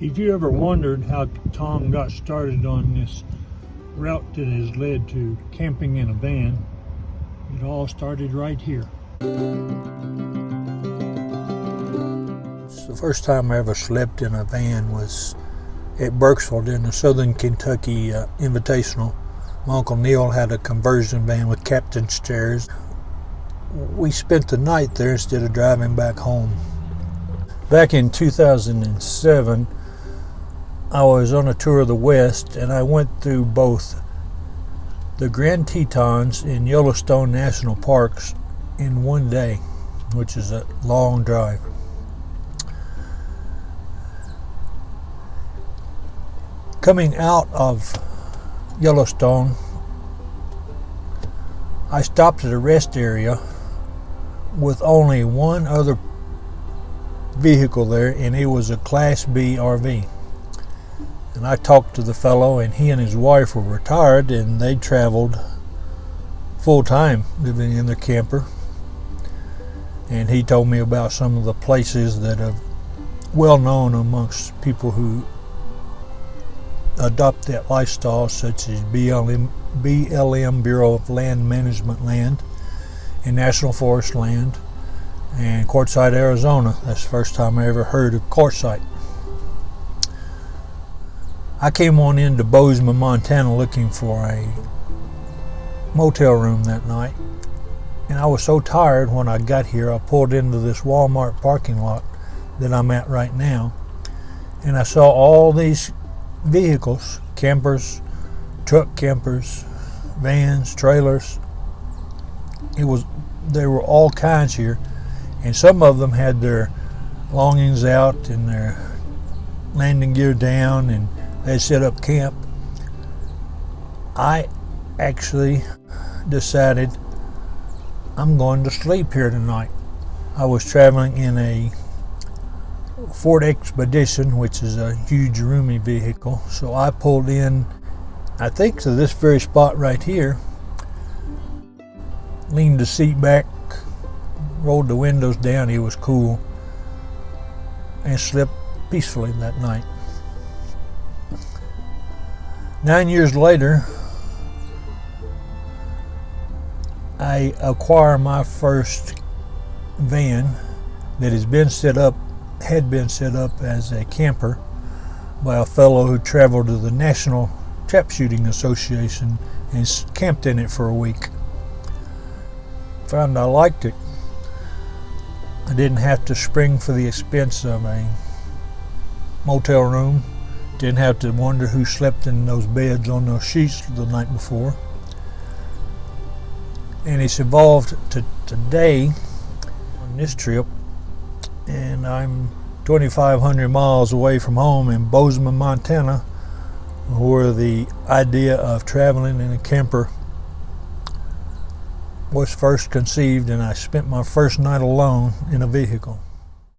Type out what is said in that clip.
If you ever wondered how Tom got started on this route that has led to camping in a van, it all started right here. The first time I ever slept in a van was at Burkesville in the Southern Kentucky Invitational. My Uncle Neil had a conversion van with captain's chairs. We spent the night there instead of driving back home. Back in 2007, I was on a tour of the West, and I went through both the Grand Tetons and Yellowstone National Parks in one day, which is a long drive. Coming out of Yellowstone, I stopped at a rest area with only one other vehicle there, and it was a Class B RV. And I talked to the fellow, and he and his wife were retired, and they traveled full time living in their camper. And he told me about some of the places that are well known amongst people who adopt that lifestyle, such as BLM, Bureau of Land Management land, and National Forest land, and Quartzsite, Arizona. That's the first time I ever heard of Quartzsite. I came on into Bozeman, Montana looking for a motel room that night, and I was so tired when I got here. I pulled into this Walmart parking lot that I'm at right now, and I saw all these vehicles, campers, truck campers, vans, trailers. There were all kinds here, and some of them had their belongings out and their landing gear down, and they set up camp. I actually decided I'm going to sleep here tonight. I was traveling in a Ford Expedition, which is a huge roomy vehicle, so I pulled in, I think, to this very spot right here, leaned the seat back, rolled the windows down, it was cool, and slept peacefully that night. 9 years later, I acquired my first van that had been set up as a camper by a fellow who traveled to the National Trap Shooting Association and camped in it for a week. Found I liked it. I didn't have to spring for the expense of a motel room. Didn't have to wonder who slept in those beds on those sheets the night before. And it's evolved to today on this trip, and I'm 2,500 miles away from home in Bozeman, Montana, where the idea of traveling in a camper was first conceived, and I spent my first night alone in a vehicle.